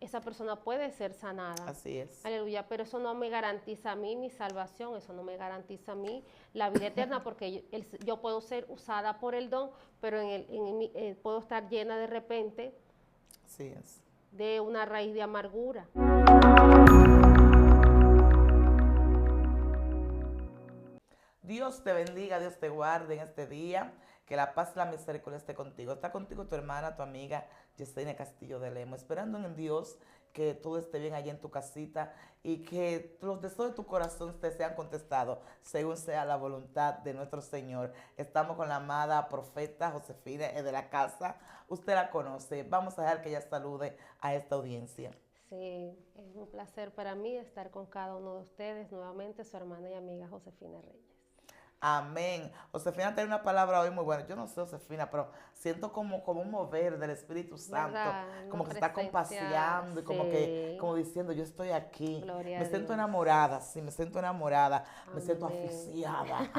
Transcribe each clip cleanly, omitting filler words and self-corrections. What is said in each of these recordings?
esa persona puede ser sanada. Así es. Aleluya, pero eso no me garantiza a mí mi salvación, eso no me garantiza a mí la vida eterna, porque yo puedo ser usada por el don, pero puedo estar llena de repente Así es. de una raíz de amargura. Dios te bendiga, Dios te guarde en este día. Que la paz y la misericordia esté contigo. Está contigo tu hermana, tu amiga Yesenia Castillo de Lemo. Esperando en Dios que todo esté bien allí en tu casita y que los deseos de tu corazón te sean contestados según sea la voluntad de nuestro Señor. Estamos con la amada profeta Josefina de la casa. Usted la conoce. Vamos a dejar que ella salude a esta audiencia. Sí, es un placer para mí estar con cada uno de ustedes, nuevamente su hermana y amiga Josefina Reyes. Amén. Josefina tiene una palabra hoy muy buena. Yo no sé, Josefina, pero siento como un mover del Espíritu Santo, ¿Verdad? como Una que se está compaseando y sí. como diciendo, yo estoy aquí. Gloria Me a siento Dios. enamorada, sí, me siento enamorada. Me siento Amén. asfixiada,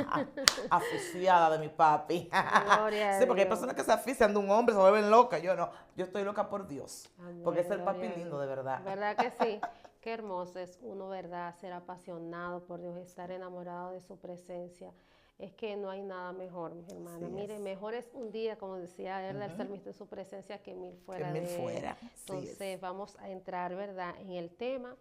asfixiada de mi papi. Gloria a Sí, porque hay Dios. personas que se asfixian de un hombre, se vuelven locas. Yo no, yo estoy loca por Dios, Amén, porque es el papi gloria a lindo, Dios. de verdad. ¿Verdad que sí? Qué hermoso es uno, ¿verdad? Ser apasionado por Dios, estar enamorado de su presencia. Es que no hay nada mejor, mi hermana. Así Mire, es. mejor es un día, como decía, ¿verdad? El salmista en su presencia que mil Que fuera mil de él. fuera. Así Entonces, es. vamos a entrar, ¿verdad?, en el tema.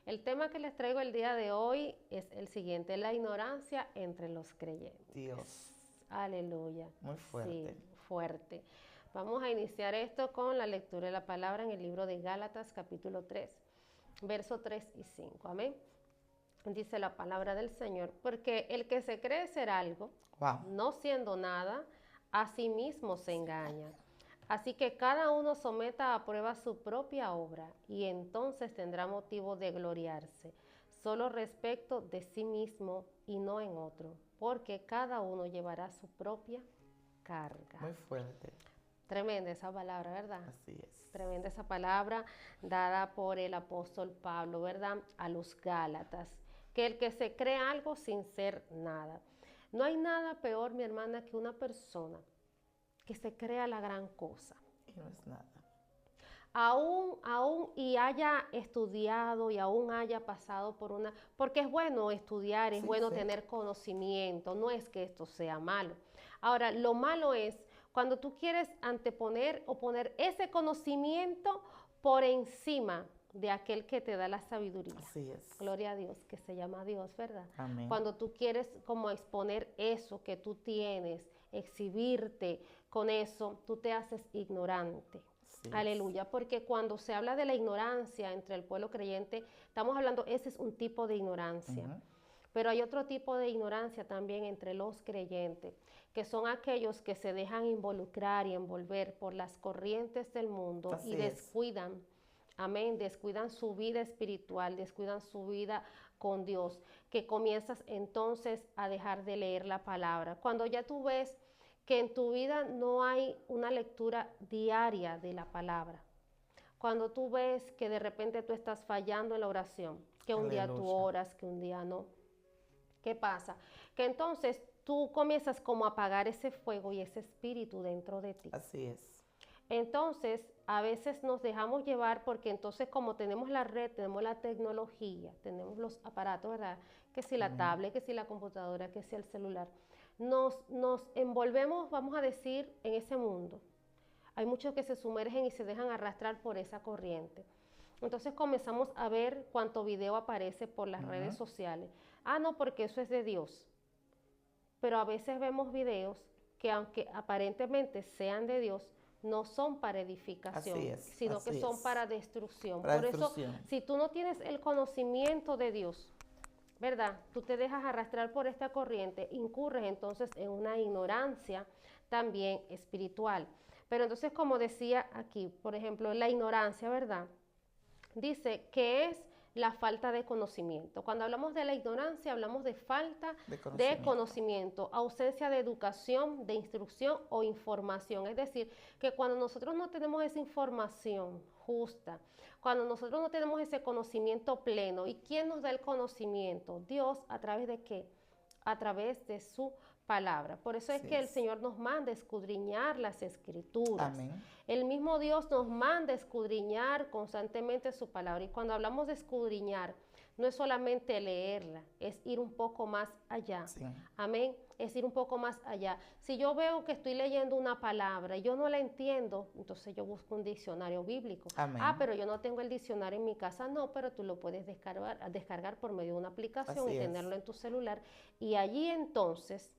El tema que les traigo el día de hoy es el siguiente: la ignorancia entre los creyentes. Dios. Aleluya. Muy fuerte. Sí, fuerte. Vamos a iniciar esto con la lectura de la palabra en el libro de Gálatas, capítulo 3, versos 3 y 5. Amén. Dice la palabra del Señor: porque el que se cree ser algo, Wow. no siendo nada, a sí mismo se engaña. Así que cada uno someta a prueba su propia obra, y entonces tendrá motivo de gloriarse, solo respecto de sí mismo y no en otro, porque cada uno llevará su propia carga. Muy fuerte. Tremenda esa palabra, ¿verdad? Así es. Tremenda esa palabra dada por el apóstol Pablo, ¿verdad?, a los Gálatas, que el que se cree algo sin ser nada. No hay nada peor, mi hermana, que una persona que se crea la gran cosa. Y no es nada. Aún y haya estudiado y aún haya pasado por una, porque es bueno estudiar, es bueno tener conocimiento, no es que esto sea malo. Ahora, lo malo es cuando tú quieres anteponer o poner ese conocimiento por encima de aquel que te da la sabiduría. Así es. Gloria a Dios, que se llama Dios, ¿verdad? Amén. Cuando tú quieres como exponer eso que tú tienes, exhibirte con eso, tú te haces ignorante. Sí. Aleluya, porque cuando se habla de la ignorancia entre el pueblo creyente, estamos hablando, ese es un tipo de ignorancia. Pero hay otro tipo de ignorancia también entre los creyentes, que son aquellos que se dejan involucrar y envolver por las corrientes del mundo. Así y descuidan, amén, descuidan su vida espiritual, descuidan su vida con Dios, que comienzas entonces a dejar de leer la palabra. Cuando ya tú ves que en tu vida no hay una lectura diaria de la palabra, cuando tú ves que de repente tú estás fallando en la oración, que un día tú oras, que un día no, ¿qué pasa? Que entonces tú comienzas como a apagar ese fuego y ese espíritu dentro de ti. Así es. Entonces, a veces nos dejamos llevar porque entonces como tenemos la red, tenemos la tecnología, tenemos los aparatos, ¿verdad? Que si la tablet, que si la computadora, que si el celular, nos envolvemos, vamos a decir, en ese mundo. Hay muchos que se sumergen y se dejan arrastrar por esa corriente. Entonces comenzamos a ver cuánto video aparece por las redes sociales. Ah, no, porque eso es de Dios. Pero a veces vemos videos que aunque aparentemente sean de Dios, no son para edificación, sino que son para destrucción. Por eso, si tú no tienes el conocimiento de Dios, ¿verdad?, tú te dejas arrastrar por esta corriente, incurres entonces en una ignorancia también espiritual. Pero entonces, como decía aquí, por ejemplo, la ignorancia, ¿verdad?, dice que es la falta de conocimiento. Cuando hablamos de la ignorancia, hablamos de falta de conocimiento, ausencia de educación, de instrucción o información. Es decir, que cuando nosotros no tenemos esa información justa, cuando nosotros no tenemos ese conocimiento pleno, ¿y quién nos da el conocimiento? Dios, ¿a través de qué? A través de su palabra. Por eso es Así que el es. Señor nos manda escudriñar las escrituras. Amén. El mismo Dios nos manda escudriñar constantemente su palabra. Y cuando hablamos de escudriñar, no es solamente leerla, es ir un poco más allá. Sí. Amén. Es ir un poco más allá. Si yo veo que estoy leyendo una palabra y yo no la entiendo, entonces yo busco un diccionario bíblico. Amén. Pero yo no tengo el diccionario en mi casa, no, pero tú lo puedes descargar por medio de una aplicación Así y es. tenerlo en tu celular. Y allí entonces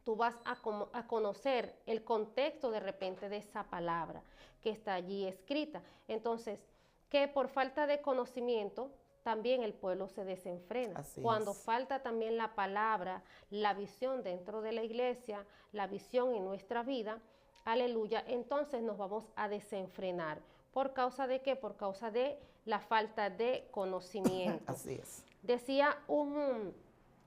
tú vas a conocer el contexto de repente de esa palabra que está allí escrita. Entonces, que por falta de conocimiento, también el pueblo se desenfrena. Así Cuando es. falta también la palabra, la visión dentro de la iglesia, la visión en nuestra vida, aleluya, entonces nos vamos a desenfrenar. ¿Por causa de qué? Por causa de la falta de conocimiento. Así es.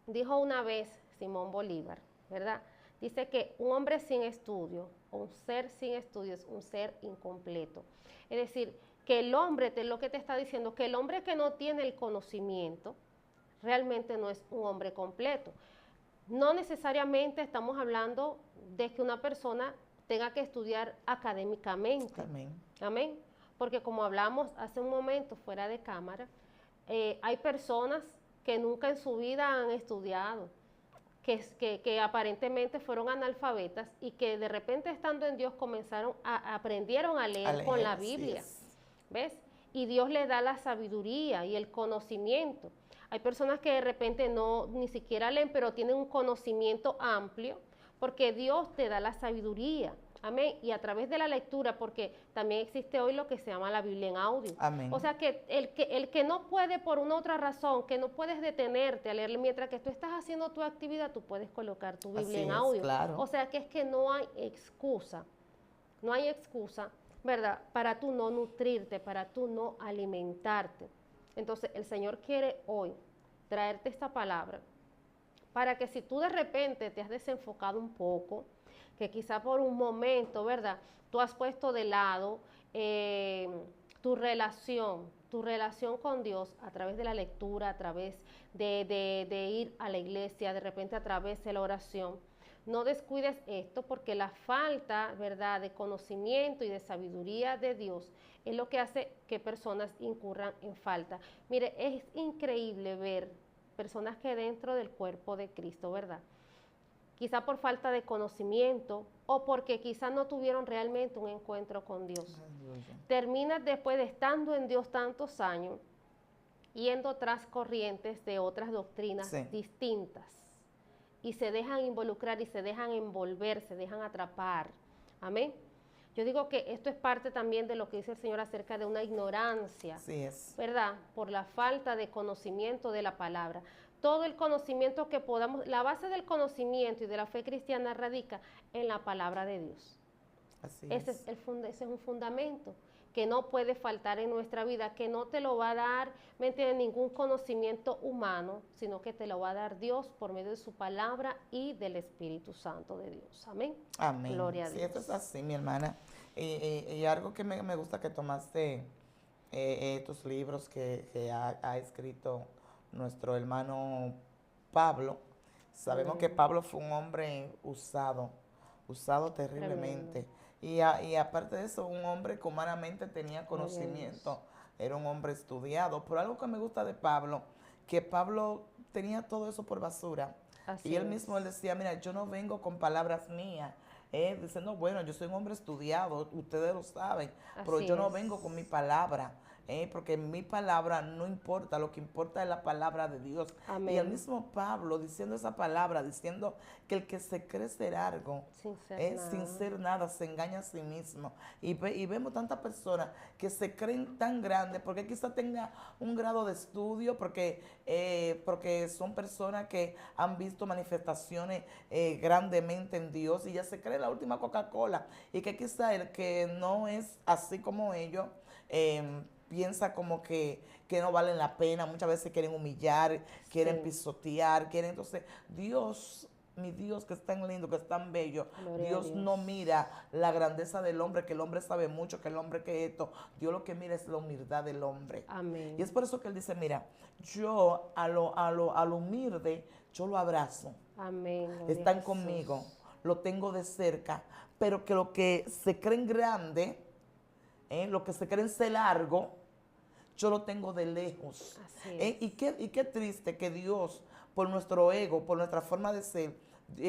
Dijo una vez Simón Bolívar, ¿verdad? Dice que un hombre sin estudio, o un ser sin estudio, es un ser incompleto. Es decir, que el hombre, lo que te está diciendo, que el hombre que no tiene el conocimiento, realmente no es un hombre completo. No necesariamente estamos hablando de que una persona tenga que estudiar académicamente. Amén. Amén. Porque como hablamos hace un momento fuera de cámara, hay personas que nunca en su vida han estudiado, que aparentemente fueron analfabetas y que de repente estando en Dios aprendieron a leer con la Biblia, ¿ves? Y Dios le da la sabiduría y el conocimiento. Hay personas que de repente ni siquiera leen, pero tienen un conocimiento amplio, porque Dios te da la sabiduría. Amén. Y a través de la lectura, porque también existe hoy lo que se llama la Biblia en audio. Amén. O sea que el que no puede por una otra razón, que no puedes detenerte a leer, mientras que tú estás haciendo tu actividad, tú puedes colocar tu Biblia en audio. Claro. O sea que es que no hay excusa, ¿verdad? Para tú no nutrirte, para tú no alimentarte. Entonces el Señor quiere hoy traerte esta palabra para que si tú de repente te has desenfocado un poco, que quizá por un momento, ¿verdad? Tú has puesto de lado tu relación con Dios a través de la lectura, a través de ir a la iglesia, de repente a través de la oración. No descuides esto porque la falta, ¿verdad?, de conocimiento y de sabiduría de Dios es lo que hace que personas incurran en falta. Mire, es increíble ver personas que dentro del cuerpo de Cristo, ¿verdad?, quizá por falta de conocimiento o porque quizá no tuvieron realmente un encuentro con Dios. Terminas después de estando en Dios tantos años, yendo tras corrientes de otras doctrinas distintas y se dejan involucrar y se dejan envolver, se dejan atrapar. Amén. Yo digo que esto es parte también de lo que dice el Señor acerca de una ignorancia, ¿verdad? Por la falta de conocimiento de la palabra. Todo el conocimiento que podamos, la base del conocimiento y de la fe cristiana radica en la palabra de Dios. Ese es un fundamento que no puede faltar en nuestra vida, que no te lo va a dar, ¿me entiendes?, ningún conocimiento humano, sino que te lo va a dar Dios por medio de su palabra y del Espíritu Santo de Dios. Amén. Amén. Gloria a Dios. Sí, esto es así, mi hermana. Y algo que me gusta que tomaste tus libros que ha escrito nuestro hermano Pablo. Sabemos que Pablo fue un hombre usado terriblemente. Y aparte de eso, un hombre que humanamente tenía conocimiento, era un hombre estudiado. Pero algo que me gusta de Pablo, que Pablo tenía todo eso por basura. Y él mismo él decía, mira, yo no vengo con palabras mías, diciendo, bueno, yo soy un hombre estudiado, ustedes lo saben, pero yo no vengo con mi palabra. Porque mi palabra no importa, lo que importa es la palabra de Dios. Amén. Y el mismo Pablo diciendo esa palabra, diciendo que el que se cree ser algo, sin ser nada, se engaña a sí mismo. Y vemos tantas personas que se creen tan grandes, porque quizá tenga un grado de estudio, porque son personas que han visto manifestaciones grandemente en Dios y ya se cree la última Coca-Cola. Y que quizá el que no es así como ellos, piensa como que no valen la pena, muchas veces quieren humillar, quieren pisotear, entonces Dios, mi Dios, que es tan lindo, que es tan bello, Dios no mira la grandeza del hombre, que el hombre sabe mucho, que el hombre que esto, Dios lo que mira es la humildad del hombre. Amén. Y es por eso que él dice, mira, yo a lo humilde, yo lo abrazo. Amén. Gloria a están Jesús. conmigo, lo tengo de cerca, pero que lo que se creen grande, lo que se creen ser largo, yo lo tengo de lejos. Así es. Y qué triste que Dios, por nuestro ego, por nuestra forma de ser,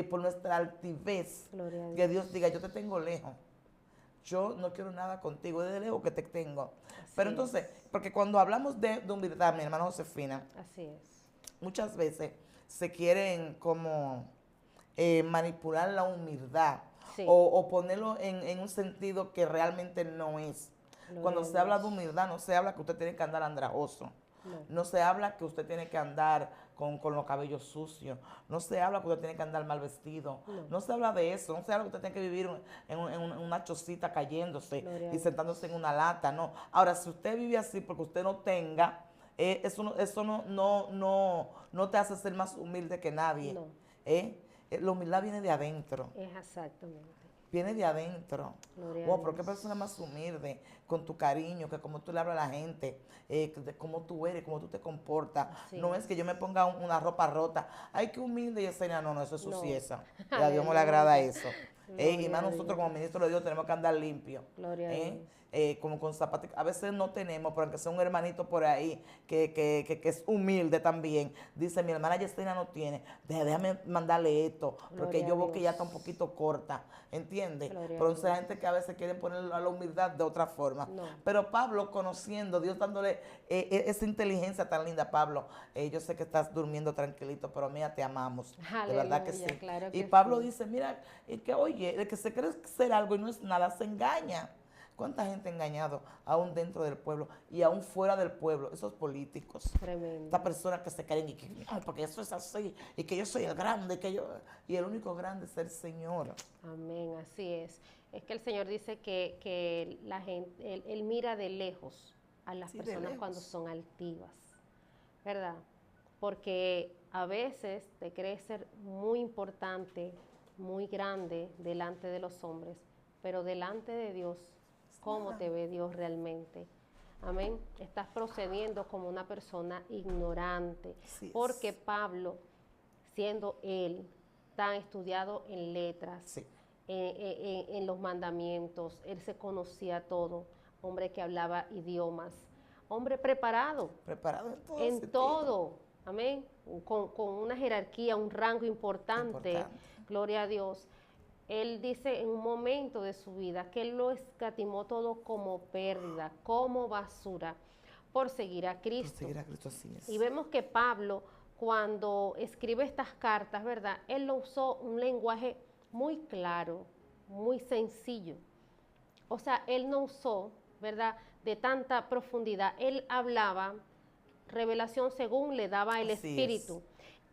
por nuestra altivez, Gloria a que Dios. Dios diga, yo te tengo lejos. Yo no quiero nada contigo, es de lejos que te tengo. Así Pero es. entonces, porque cuando hablamos de humildad, mi hermana Josefina, Así es. muchas veces se quieren como manipular la humildad Sí. o ponerlo en un sentido que realmente no es. Gloria Cuando a se habla de Dios. humildad, no se habla que usted tiene que andar andrajoso. No. No se habla que usted tiene que andar con los cabellos sucios. No se habla que usted tiene que andar mal vestido. No. No se habla de eso. No se habla que usted tiene que vivir en una chocita cayéndose Gloria a y Dios. sentándose en una lata. No. Ahora, si usted vive así porque usted no tenga, eso no te hace ser más humilde que nadie. No. La humildad viene de adentro. Es exactamente. Viene de adentro. Gloria a Wow, pero qué Dios. persona más humilde, con tu cariño, que como tú le hablas a la gente, de cómo tú eres, cómo tú te comportas. Así No es. es que yo me ponga una ropa rota. Ay, qué humilde, Yesenia. No, eso es No. sucieza. Y a Dios no le agrada Aleluya. eso. Gloria Y más a nosotros Dios. como ministros de Dios tenemos que andar limpios. Gloria a Dios. Como con zapatos. A veces no tenemos, pero aunque sea un hermanito por ahí que es humilde también. Dice, mi hermana Yesenia no tiene. Déjame mandarle esto, porque Gloria yo a veo que ya está un Dios. poquito corta. ¿Entiendes? Gloria a Pero hay Dios. gente que a veces quiere poner a la humildad de otra forma. No. Pero Pablo, conociendo, Dios dándole esa inteligencia tan linda, Pablo, yo sé que estás durmiendo tranquilito, pero mira, te amamos. De verdad que Aleluya, sí. claro Y que Pablo sí. dice, mira, que oye, el que se cree ser algo y no es nada, se engaña. ¿Cuánta gente ha engañado aún dentro del pueblo y aún fuera del pueblo? Esos políticos. Tremendo. Estas personas que se creen y que, no, porque eso es así, y que yo soy el grande, y el único grande es el Señor. Amén, así es. Es que el Señor dice que la gente, Él mira de lejos a las Sí, de personas lejos. cuando son altivas, ¿verdad? Porque a veces te crees ser muy importante, muy grande delante de los hombres, pero delante de Dios, ¿cómo te ve Dios realmente? Amén. Estás procediendo como una persona ignorante, Así es. porque Pablo, siendo él tan estudiado en letras, Sí. en los mandamientos, él se conocía todo, hombre que hablaba idiomas, hombre preparado Preparado en todo en sentido. todo, amén, con una jerarquía, un rango importante, Importante. gloria a Dios. Él dice en un momento de su vida que él lo escatimó todo como pérdida, como basura, por seguir a Por Cristo. seguir a Cristo, así es. Y vemos que Pablo, cuando escribe estas cartas, ¿verdad? Él lo usó un lenguaje muy claro, muy sencillo. O sea, él no usó, ¿verdad?, de tanta profundidad. Él hablaba revelación según le daba el Así Espíritu.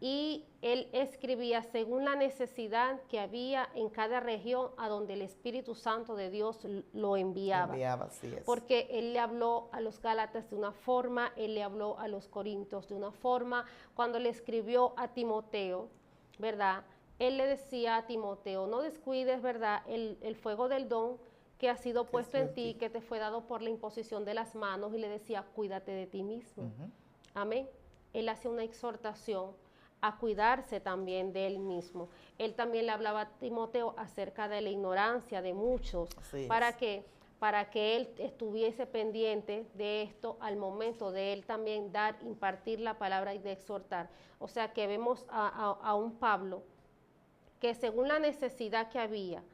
Y él escribía según la necesidad que había en cada región a donde el Espíritu Santo de Dios lo enviaba. Así es. Porque él le habló a los Gálatas de una forma, él le habló a los Corintios de una forma. Cuando le escribió a Timoteo, ¿verdad? Él le decía a Timoteo, no descuides, ¿verdad?, el fuego del don que ha sido puesto en ti, que te fue dado por la imposición de las manos, y le decía, cuídate de ti mismo. Amén. Él hacía una exhortación a cuidarse también de él mismo. Él también le hablaba a Timoteo acerca de la ignorancia de muchos, Así para es. que él estuviese pendiente de esto al momento de él también impartir la palabra y de exhortar. O sea que vemos a un Pablo que según la necesidad que había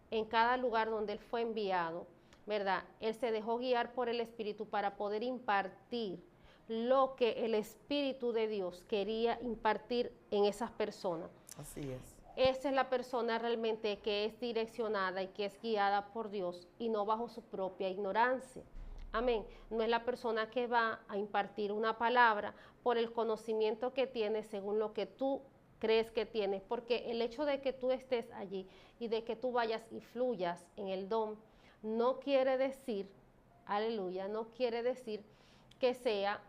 en cada lugar donde él fue enviado, ¿verdad? Él se dejó guiar por el Espíritu para poder impartir lo que el Espíritu de Dios quería impartir en esas personas. Así es. Esa es la persona realmente que es direccionada y que es guiada por Dios y no bajo su propia ignorancia. Amén. No es la persona que va a impartir una palabra por el conocimiento que tiene según lo que tú crees que tienes, porque el hecho de que tú estés allí y de que tú vayas y fluyas en el don, no quiere decir, aleluya, no quiere decir que sea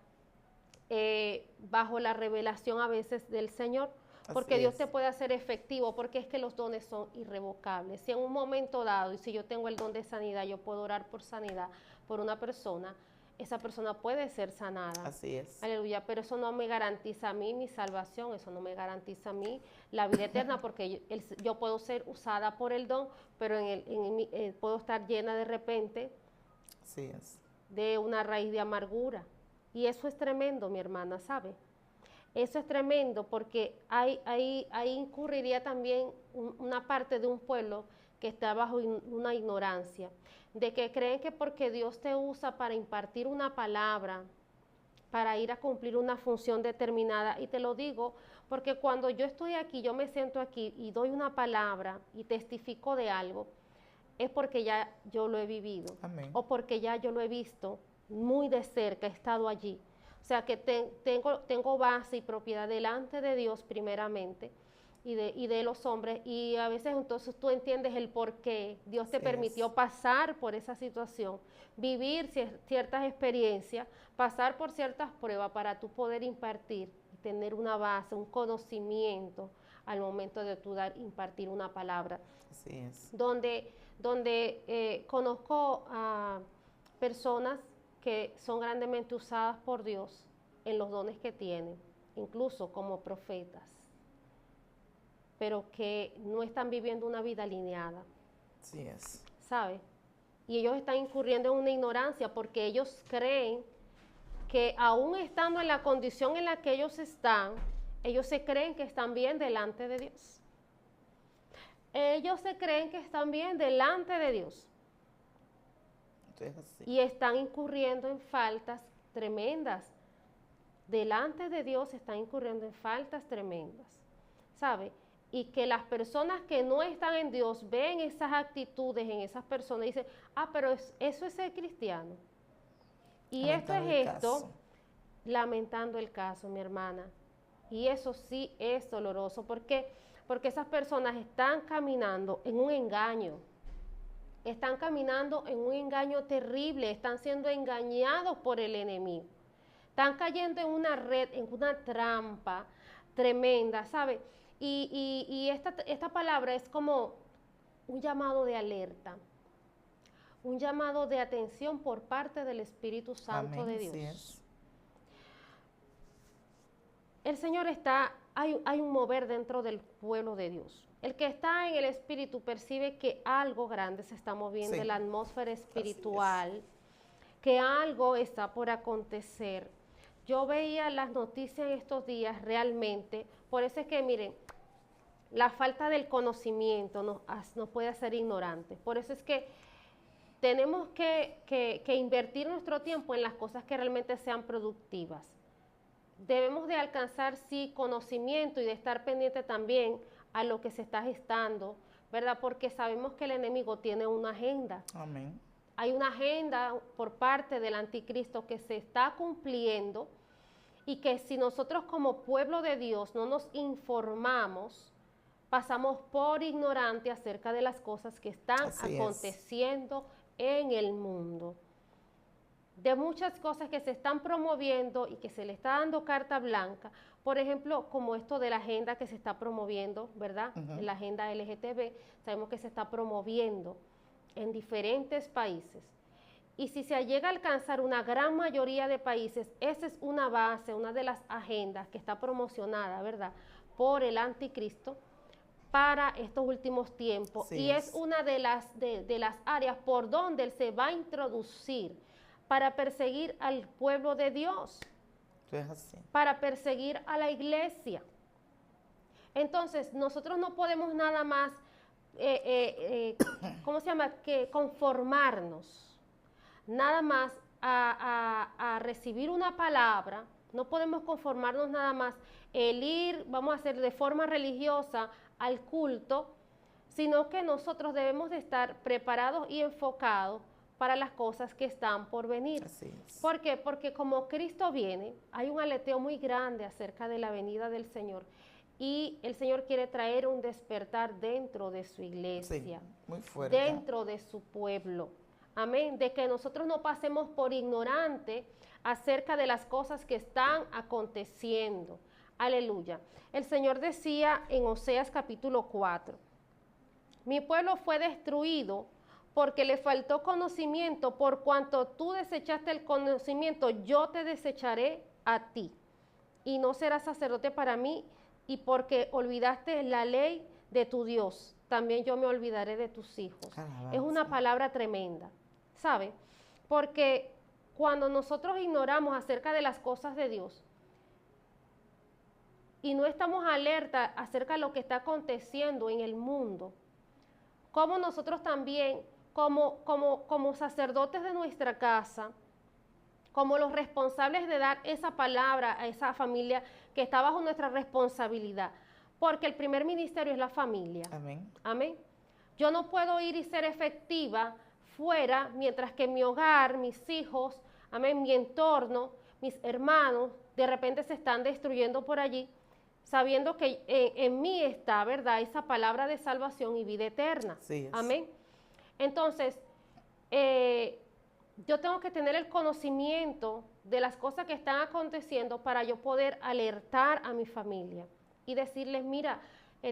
bajo la revelación a veces del Señor, porque Dios te puede hacer efectivo, porque es que los dones son irrevocables. Si en un momento dado, y si yo tengo el don de sanidad, yo puedo orar por sanidad por una persona, esa persona puede ser sanada. Así es. Aleluya, pero eso no me garantiza a mí mi salvación, eso no me garantiza a mí la vida eterna, porque yo puedo ser usada por el don, pero puedo estar llena de repente Así es. de una raíz de amargura. Y eso es tremendo, mi hermana, ¿sabe? Eso es tremendo porque ahí incurriría también una parte de un pueblo que está bajo una ignorancia, de que creen que porque Dios te usa para impartir una palabra, para ir a cumplir una función determinada, y te lo digo porque cuando yo estoy aquí, yo me siento aquí y doy una palabra y testifico de algo, es porque ya yo lo he vivido. Amén. O porque ya yo lo he visto muy de cerca, he estado allí. O sea que tengo base y propiedad delante de Dios primeramente y de los hombres, y a veces entonces tú entiendes el por qué Dios te permitió pasar por esa situación, vivir ciertas experiencias, pasar por ciertas pruebas para tú poder impartir y tener una base, un conocimiento al momento de tú impartir una palabra. Así es. Donde conozco a personas que son grandemente usadas por Dios en los dones que tienen, incluso como profetas, pero que no están viviendo una vida alineada. Así es. ¿Sabe? Y ellos están incurriendo en una ignorancia porque ellos creen que aún estando en la condición en la que ellos están, ellos se creen que están bien delante de Dios. Ellos se creen que están bien delante de Dios. Entonces, Y están incurriendo en faltas tremendas. Delante de Dios están incurriendo en faltas tremendas. ¿Sabe? Y que las personas que no están en Dios ven esas actitudes en esas personas y dicen, pero eso es ser cristiano. Y esto es esto, lamentando el caso, mi hermana. Y eso sí es doloroso. ¿Por qué? Porque esas personas están caminando en un engaño. Están caminando en un engaño terrible. Están siendo engañados por el enemigo. Están cayendo en una red, en una trampa tremenda, ¿sabe? Y esta palabra es como un llamado de alerta. Un llamado de atención por parte del Espíritu Santo de Dios. Así es. El Señor hay un mover dentro del pueblo de Dios. El que está en el Espíritu percibe que algo grande se está moviendo en la atmósfera espiritual, que algo está por acontecer. Yo veía las noticias en estos días realmente, por eso es que miren, la falta del conocimiento nos puede hacer ignorantes. Por eso es que tenemos que invertir nuestro tiempo en las cosas que realmente sean productivas. Debemos de alcanzar, sí, conocimiento y de estar pendiente también a lo que se está gestando, ¿verdad? Porque sabemos que el enemigo tiene una agenda. Amén. Hay una agenda por parte del anticristo que se está cumpliendo y que si nosotros como pueblo de Dios no nos informamos, pasamos por ignorante acerca de las cosas que están aconteciendo en el mundo. De muchas cosas que se están promoviendo y que se le está dando carta blanca, por ejemplo, como esto de la agenda que se está promoviendo, ¿verdad? La agenda LGTB, sabemos que se está promoviendo en diferentes países. Y si se llega a alcanzar una gran mayoría de países, esa es una base, una de las agendas que está promocionada, ¿verdad?, por el anticristo para estos últimos tiempos. Sí, y es una de las áreas por donde él se va a introducir para perseguir al pueblo de Dios, para perseguir a la iglesia. Entonces, nosotros no podemos nada más, ¿cómo se llama?, que conformarnos, nada más a recibir una palabra. No podemos conformarnos nada más el ir, vamos a hacer de forma religiosa al culto, sino que nosotros debemos de estar preparados y enfocados para las cosas que están por venir. Así es. ¿Por qué? Porque como Cristo viene, hay un aleteo muy grande acerca de la venida del Señor y el Señor quiere traer un despertar dentro de su iglesia, muy fuerte, dentro de su pueblo. Amén, de que nosotros no pasemos por ignorante acerca de las cosas que están aconteciendo. Aleluya. El Señor decía en Oseas capítulo 4, mi pueblo fue destruido porque le faltó conocimiento, por cuanto tú desechaste el conocimiento, yo te desecharé a ti, y no serás sacerdote para mí, y porque olvidaste la ley de tu Dios, también yo me olvidaré de tus hijos. Alabanza. Es una palabra tremenda, ¿sabe? Porque cuando nosotros ignoramos acerca de las cosas de Dios y no estamos alerta acerca de lo que está aconteciendo en el mundo, como nosotros también, como sacerdotes de nuestra casa, como los responsables de dar esa palabra a esa familia que está bajo nuestra responsabilidad, porque el primer ministerio es la familia. Amén. Amén. Yo no puedo ir y ser efectiva fuera mientras que mi hogar, mis hijos, amén, mi entorno, mis hermanos, de repente se están destruyendo por allí, sabiendo que en mí está, ¿verdad?, esa palabra de salvación y vida eterna. Sí es. Amén. Entonces, yo tengo que tener el conocimiento de las cosas que están aconteciendo para yo poder alertar a mi familia y decirles, mira,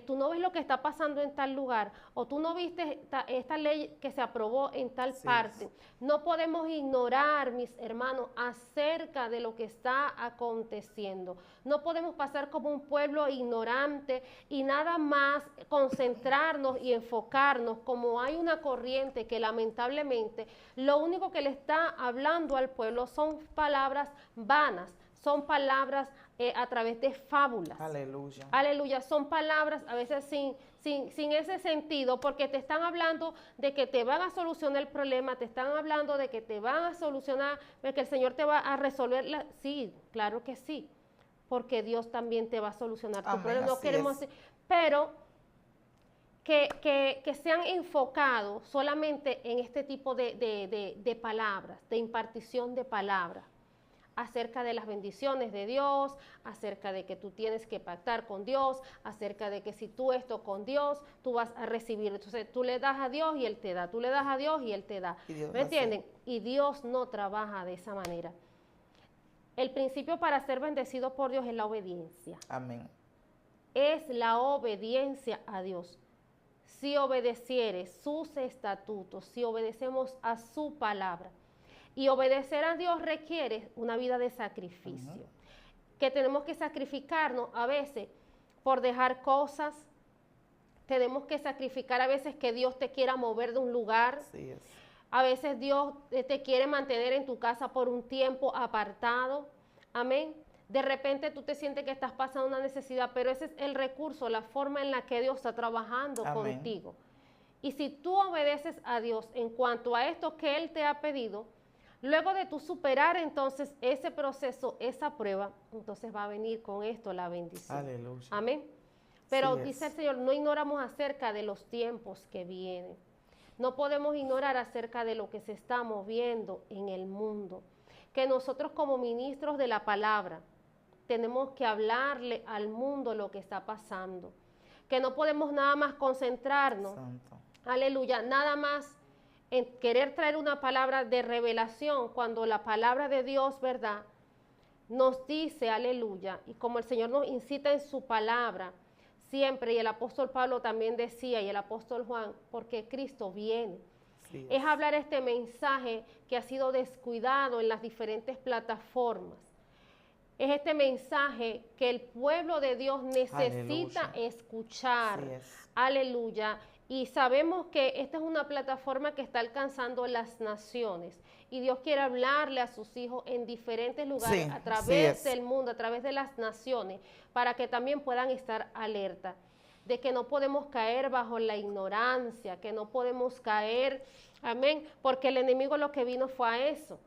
tú no ves lo que está pasando en tal lugar, o tú no viste esta ley que se aprobó en tal parte. No podemos ignorar, mis hermanos, acerca de lo que está aconteciendo. No podemos pasar como un pueblo ignorante y nada más concentrarnos y enfocarnos como hay una corriente que lamentablemente lo único que le está hablando al pueblo son palabras vanas, son palabras a través de fábulas. Aleluya. Aleluya, son palabras a veces sin ese sentido, porque te están hablando de que te van a solucionar el problema, te están hablando de que te van a solucionar, de que el Señor te va a resolver. Sí, claro que sí, porque Dios también te va a solucionar tu problema. No queremos, pero que sean enfocados solamente en este tipo de palabras, de impartición de palabras, acerca de las bendiciones de Dios, acerca de que tú tienes que pactar con Dios, acerca de que si tú esto con Dios, tú vas a recibir. Entonces tú le das a Dios y Él te da, tú le das a Dios y Él te da. ¿Me entienden? Y Dios no trabaja de esa manera. El principio para ser bendecido por Dios es la obediencia. Amén. Es la obediencia a Dios. Si obedecieres sus estatutos, si obedecemos a su palabra. Y obedecer a Dios requiere una vida de sacrificio, que tenemos que sacrificarnos a veces por dejar cosas, tenemos que sacrificar a veces que Dios te quiera mover de un lugar, a veces Dios te quiere mantener en tu casa por un tiempo apartado, amén. De repente tú te sientes que estás pasando una necesidad, pero ese es el recurso, la forma en la que Dios está trabajando contigo. Y si tú obedeces a Dios en cuanto a esto que Él te ha pedido, luego de tú superar entonces ese proceso, esa prueba, entonces va a venir con esto la bendición. Aleluya. Amén. Pero dice el Señor, no ignoramos acerca de los tiempos que vienen. No podemos ignorar acerca de lo que se está moviendo en el mundo. Que nosotros como ministros de la palabra tenemos que hablarle al mundo lo que está pasando. Que no podemos nada más concentrarnos. Santo. Aleluya, nada más en querer traer una palabra de revelación cuando la palabra de Dios, ¿verdad?, nos dice, aleluya, y como el Señor nos incita en su palabra, siempre, y el apóstol Pablo también decía, y el apóstol Juan, porque Cristo viene. Es hablar este mensaje que ha sido descuidado en las diferentes plataformas. Es este mensaje que el pueblo de Dios necesita escuchar. Aleluya. Y sabemos que esta es una plataforma que está alcanzando las naciones. Y Dios quiere hablarle a sus hijos en diferentes lugares, a través del mundo, a través de las naciones, para que también puedan estar alerta de que no podemos caer bajo la ignorancia, que no podemos caer, amén, porque el enemigo lo que vino fue a eso.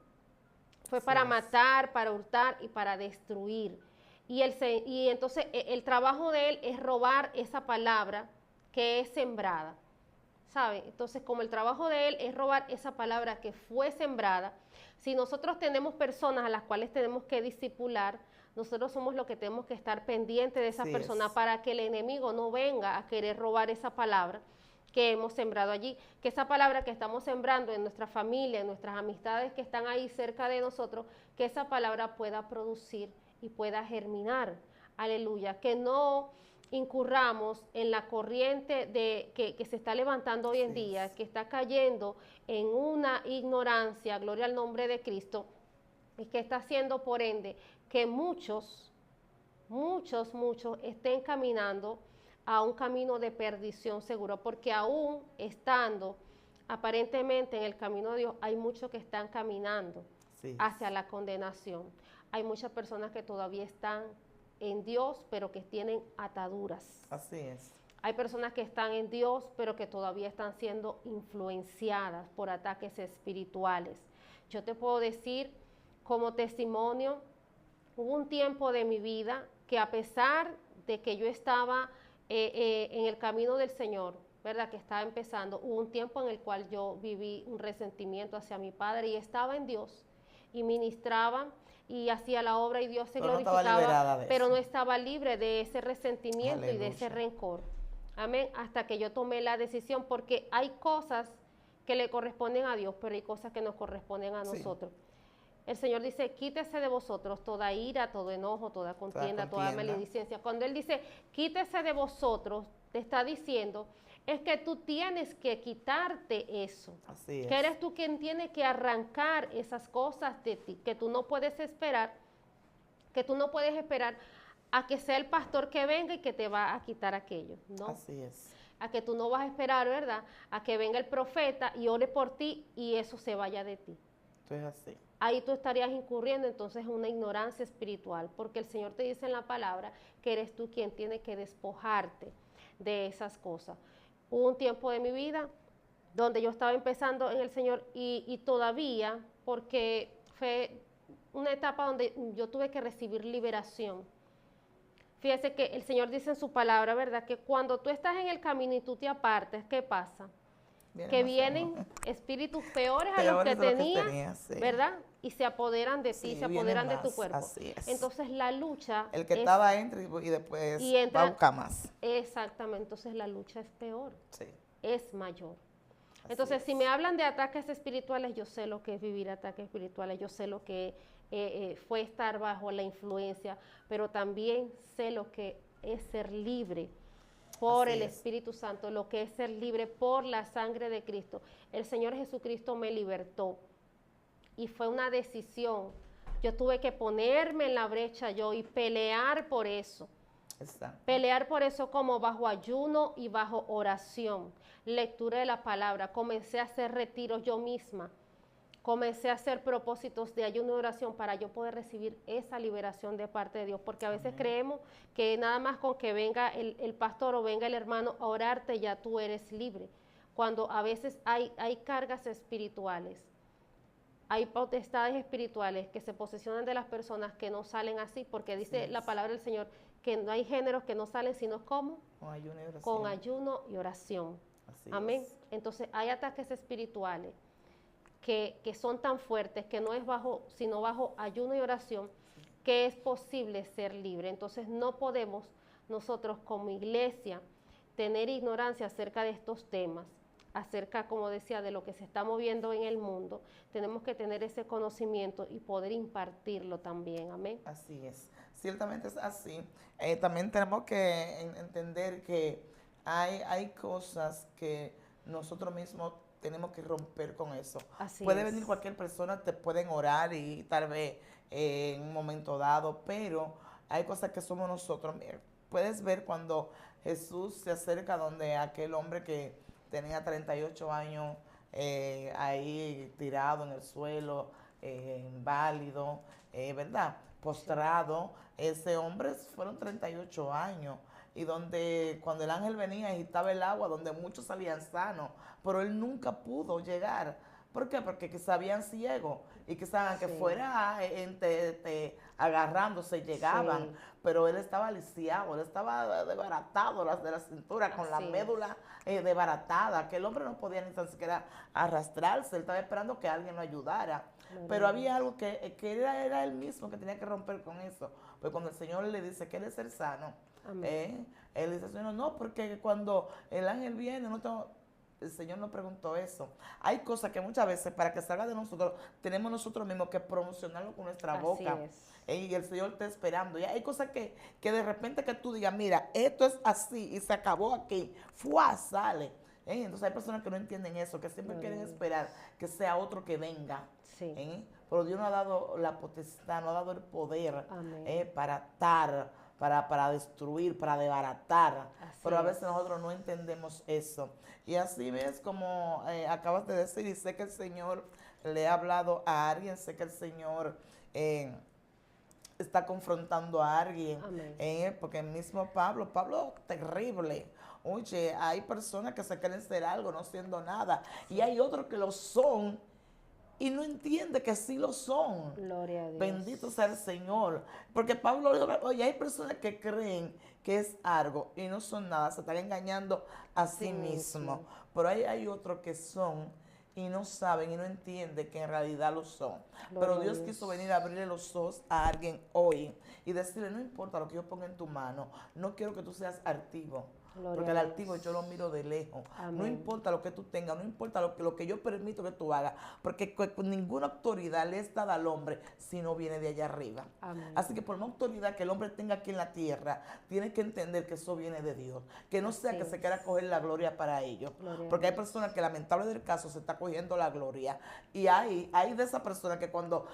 Fue para matar, para hurtar y para destruir. Y entonces el trabajo de él es robar esa palabra que es sembrada, ¿sabe? Entonces, como el trabajo de él es robar esa palabra que fue sembrada, si nosotros tenemos personas a las cuales tenemos que discipular, nosotros somos los que tenemos que estar pendientes de esa persona para que el enemigo no venga a querer robar esa palabra que hemos sembrado allí, que esa palabra que estamos sembrando en nuestra familia, en nuestras amistades que están ahí cerca de nosotros, que esa palabra pueda producir y pueda germinar, aleluya, que no incurramos en la corriente que se está levantando hoy en día, que está cayendo en una ignorancia, gloria al nombre de Cristo, y que está haciendo por ende que muchos estén caminando a un camino de perdición seguro, porque aún estando aparentemente en el camino de Dios, hay muchos que están caminando hacia la condenación. Hay muchas personas que todavía están en Dios, pero que tienen ataduras. Así es. Hay personas que están en Dios, pero que todavía están siendo influenciadas por ataques espirituales. Yo te puedo decir como testimonio, hubo un tiempo de mi vida que a pesar de que yo estaba en el camino del Señor, ¿verdad? Que estaba empezando, hubo un tiempo en el cual yo viví un resentimiento hacia mi padre y estaba en Dios y ministraba y hacía la obra y Dios se glorificaba, pero no estaba libre de ese resentimiento y de ese rencor. Amén. Hasta que yo tomé la decisión, porque hay cosas que le corresponden a Dios, pero hay cosas que nos corresponden a nosotros. El Señor dice, quítese de vosotros toda ira, todo enojo, toda contienda, toda maledicencia. Cuando Él dice, quítese de vosotros, te está diciendo, es que tú tienes que quitarte eso. Así es. Que eres tú quien tiene que arrancar esas cosas de ti, que tú no puedes esperar, a que sea el pastor que venga y que te va a quitar aquello, ¿no? Así es. A que tú no vas a esperar, ¿verdad? A que venga el profeta y ore por ti y eso se vaya de ti. Esto es así. Ahí tú estarías incurriendo entonces en una ignorancia espiritual, porque el Señor te dice en la palabra que eres tú quien tiene que despojarte de esas cosas. Hubo un tiempo de mi vida donde yo estaba empezando en el Señor y todavía, porque fue una etapa donde yo tuve que recibir liberación. Fíjese que el Señor dice en su palabra, ¿verdad? Que cuando tú estás en el camino y tú te apartes, ¿qué pasa? Que vienen espíritus peores a los que tenías, sí, ¿verdad? Y se apoderan de ti, se apoderan de tu cuerpo. Así es. Entonces la lucha... El que estaba entra y después va a buscar más. Exactamente, entonces la lucha es peor, es mayor. Entonces, si me hablan de ataques espirituales, yo sé lo que es vivir ataques espirituales, yo sé lo que fue estar bajo la influencia, pero también sé lo que es ser libre por el Espíritu Santo, lo que es ser libre por la sangre de Cristo. El Señor Jesucristo me libertó y fue una decisión. Yo tuve que ponerme en la brecha y pelear por eso. Exacto. Pelear por eso como bajo ayuno y bajo oración, lectura de la palabra. Comencé a hacer retiros yo misma. Comencé a hacer propósitos de ayuno y oración para yo poder recibir esa liberación de parte de Dios, porque a veces creemos que nada más con que venga el pastor o venga el hermano a orarte ya tú eres libre, cuando a veces hay cargas espirituales, hay potestades espirituales que se posesionan de las personas que no salen así, porque dice la palabra del Señor que no hay géneros que no salen sino ¿cómo? Con ayuno y oración. Con ayuno y oración. Amén. Entonces hay ataques espirituales que son tan fuertes, que no es sino bajo ayuno y oración, que es posible ser libre. Entonces no podemos nosotros como iglesia tener ignorancia acerca de estos temas, acerca, como decía, de lo que se está moviendo en el mundo. Tenemos que tener ese conocimiento y poder impartirlo también. Amén. Así es, ciertamente es así. También tenemos que entender que hay cosas que nosotros mismos tenemos que romper con eso. Puede venir cualquier persona, te pueden orar y tal vez en un momento dado, pero hay cosas que somos nosotros. Puedes ver cuando Jesús se acerca donde aquel hombre que tenía 38 años ahí tirado en el suelo, inválido, ¿verdad? Postrado. Ese hombre fueron 38 años. Y donde cuando el ángel venía agitaba el agua, donde muchos salían sanos, pero él nunca pudo llegar. ¿Por qué? Porque quizás habían ciegos y quizás que fuera agarrándose llegaban, pero él estaba lisiado, él estaba desbaratado de la cintura, con la médula desbaratada, que el hombre no podía ni tan siquiera arrastrarse, él estaba esperando que alguien lo ayudara. Pero había algo que era él mismo que tenía que romper con eso. Pues cuando el Señor le dice que él es el sano, él dice, Señor, no, porque cuando el ángel viene, el Señor nos preguntó eso. Hay cosas que muchas veces para que salga de nosotros, tenemos nosotros mismos que promocionarlo con nuestra Así boca. es. Y el Señor está esperando. Y hay cosas que de repente que tú digas, mira, esto es así y se acabó aquí. ¡Fua! Sale. Entonces hay personas que no entienden eso, que siempre Gloria quieren a Dios. esperar que sea otro que venga. Sí. Pero Dios nos ha dado la potestad, nos ha dado el poder Amén. para atar, para destruir, para desbaratar. Así Pero a veces es. nosotros no entendemos eso. Y así ves como acabas de decir, y sé que el Señor le ha hablado a alguien, sé que el Señor está confrontando a alguien, Amén. porque el mismo Pablo terrible. Oye, hay personas que se creen ser algo no siendo nada, y hay otros que lo son y no entiende que sí lo son. Gloria a Dios. Bendito sea el Señor. Porque Pablo dijo, oye, hay personas que creen que es algo y no son nada, se están engañando a sí mismos. Pero hay otros que son y no saben y no entienden que en realidad lo son. Pero Dios quiso venir a abrirle los ojos a alguien hoy y decirle, no importa lo que yo ponga en tu mano, no quiero que tú seas altivo. Porque el altivo yo lo miro de lejos. Amén. No importa lo que tú tengas, no importa lo que yo permito que tú hagas, porque ninguna autoridad le es dada al hombre si no viene de allá arriba. Amén. Así que por más autoridad que el hombre tenga aquí en la tierra, tiene que entender que eso viene de Dios. Que no sea que se quiera coger la gloria para ellos. Porque hay personas que lamentable del caso se está cogiendo la gloria. Y hay de esas personas que cuando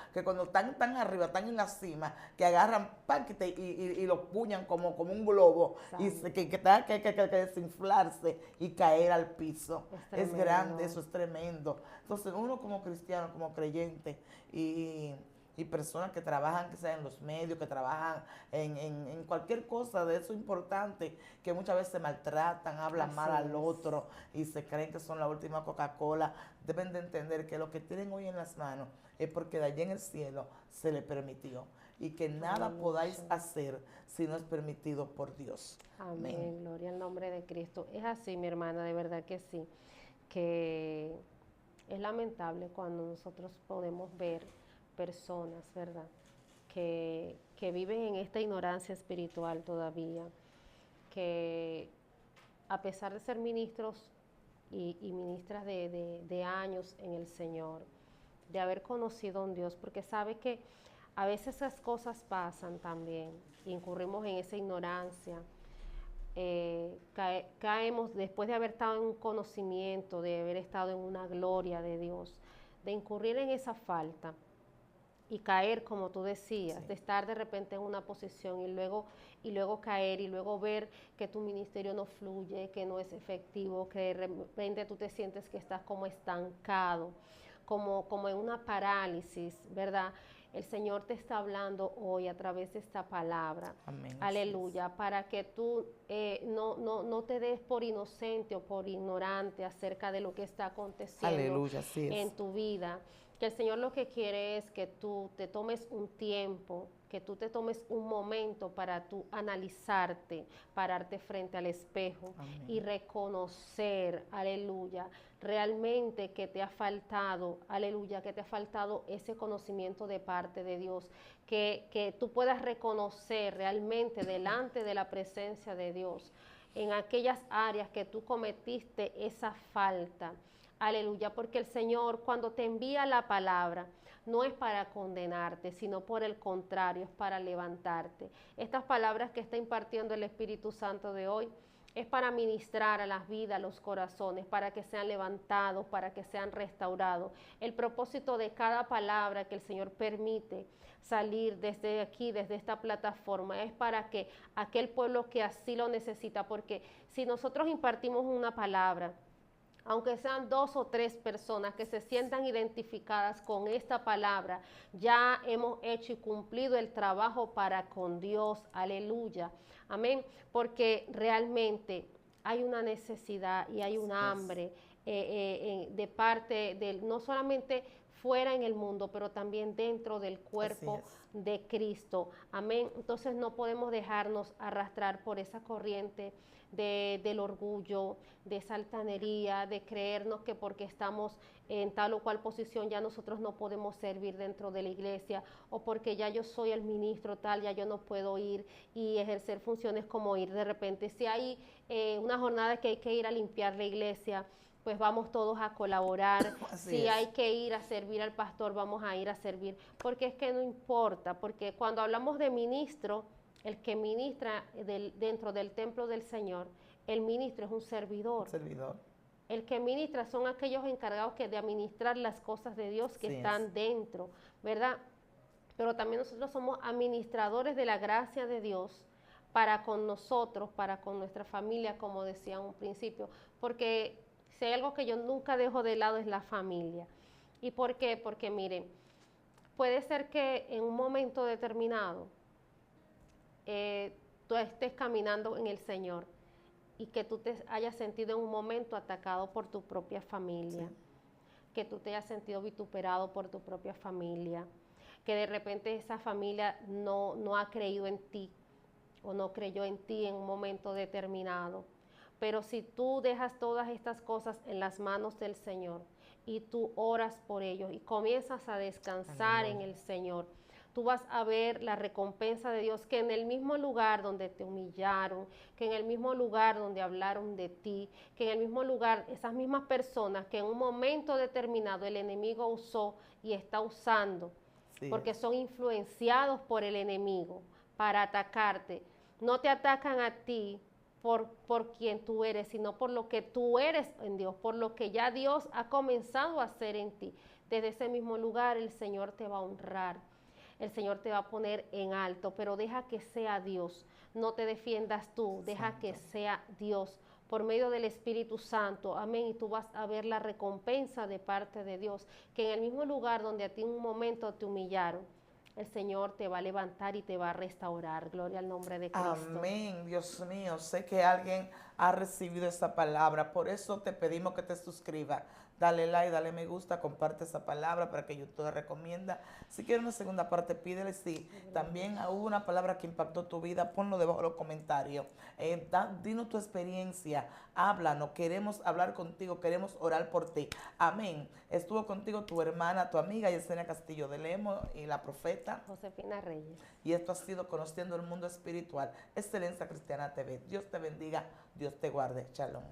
están tan arriba, están en la cima, que agarran pan y lo puñan como un globo. Y que desinflarse y caer al piso. Es grande, eso es tremendo. Entonces uno como cristiano, como creyente y personas que trabajan, que sean en los medios, que trabajan en cualquier cosa de eso importante, que muchas veces se maltratan, hablan mal al otro y se creen que son la última Coca-Cola, deben de entender que lo que tienen hoy en las manos es porque de allá en el cielo se le permitió y que nada podáis hacer si no es permitido por Dios. Amén. Amén. Gloria al nombre de Cristo. Es así, mi hermana, de verdad que sí, que es lamentable cuando nosotros podemos ver personas, ¿verdad?, que viven en esta ignorancia espiritual todavía, que a pesar de ser ministros y ministras de años en el Señor, de haber conocido a un Dios, porque sabe que a veces esas cosas pasan también, incurrimos en esa ignorancia, caemos después de haber estado en un conocimiento, de haber estado en una gloria de Dios, de incurrir en esa falta y caer, como tú decías, de estar de repente en una posición y luego caer y luego ver que tu ministerio no fluye, que no es efectivo, que de repente tú te sientes que estás como estancado, como en una parálisis, ¿verdad? El Señor te está hablando hoy a través de esta palabra. Amén. Aleluya, para que tú no te des por inocente o por ignorante acerca de lo que está aconteciendo. Aleluya, sí es. En tu vida. Que el Señor lo que quiere es que tú te tomes un tiempo, que tú te tomes un momento para tú analizarte, pararte frente al espejo. Amén. Y reconocer, aleluya, realmente que te ha faltado, aleluya, que te ha faltado ese conocimiento de parte de Dios, que tú puedas reconocer realmente delante de la presencia de Dios en aquellas áreas que tú cometiste esa falta. Aleluya, porque el Señor cuando te envía la palabra no es para condenarte, sino por el contrario, es para levantarte. Estas palabras que está impartiendo el Espíritu Santo de hoy es para ministrar a las vidas, a los corazones, para que sean levantados, para que sean restaurados. El propósito de cada palabra que el Señor permite salir desde aquí, desde esta plataforma, es para que aquel pueblo que así lo necesita, porque si nosotros impartimos una palabra, aunque sean 2 o 3 personas que se sientan identificadas con esta palabra, ya hemos hecho y cumplido el trabajo para con Dios. Aleluya. Amén. Porque realmente hay una necesidad y hay un hambre de parte del, no solamente fuera en el mundo, pero también dentro del cuerpo de Cristo. Amén. Entonces no podemos dejarnos arrastrar por esa corriente del orgullo, de esa altanería, de creernos que porque estamos en tal o cual posición ya nosotros no podemos servir dentro de la iglesia, o porque ya yo soy el ministro tal, ya yo no puedo ir y ejercer funciones como ir de repente. Si hay una jornada que hay que ir a limpiar la iglesia, pues vamos todos a colaborar. Así Si es. hay que ir a servir al pastor, vamos a ir a servir, porque es que no importa, porque cuando hablamos de ministro, el que ministra dentro del templo del Señor, el ministro es un servidor. Servidor. El que ministra son aquellos encargados de administrar las cosas de Dios que Sí están es. dentro, ¿verdad? Pero también nosotros somos administradores de la gracia de Dios para con nosotros, para con nuestra familia, como decía en un principio, porque si hay algo que yo nunca dejo de lado es la familia. ¿Y por qué? Porque miren, puede ser que en un momento determinado tú estés caminando en el Señor y que tú te hayas sentido en un momento atacado por tu propia familia, Sí. que tú te hayas sentido vituperado por tu propia familia, que de repente esa familia no ha creído en ti o no creyó en ti en un momento determinado. Pero si tú dejas todas estas cosas en las manos del Señor y tú oras por ellos y comienzas a descansar en Aleluya. el Señor, tú vas a ver la recompensa de Dios, que en el mismo lugar donde te humillaron, que en el mismo lugar donde hablaron de ti, que en el mismo lugar, esas mismas personas que en un momento determinado el enemigo usó y está usando, Sí porque es. son influenciados por el enemigo para atacarte. No te atacan a ti por quien tú eres, sino por lo que tú eres en Dios, por lo que ya Dios ha comenzado a hacer en ti. Desde ese mismo lugar el Señor te va a honrar, el Señor te va a poner en alto, pero deja que sea Dios, no te defiendas tú, deja Santo. que sea Dios por medio del Espíritu Santo, amén, y tú vas a ver la recompensa de parte de Dios, que en el mismo lugar donde a ti en un momento te humillaron, el Señor te va a levantar y te va a restaurar. Gloria al nombre de Cristo. Amén, Dios mío. Sé que alguien ha recibido esta palabra. Por eso te pedimos que te suscribas. Dale like, dale me gusta, comparte esa palabra para que YouTube te recomienda. Si quieres una segunda parte, pídele. Si también hubo una palabra que impactó tu vida, ponlo debajo de los comentarios. Dinos tu experiencia, háblanos, queremos hablar contigo, queremos orar por ti. Amén. Estuvo contigo tu hermana, tu amiga Yesenia Castillo de Lemos y la profeta. Josefina Reyes. Y esto ha sido Conociendo el Mundo Espiritual, Excelencia Cristiana TV. Dios te bendiga, Dios te guarde. Shalom.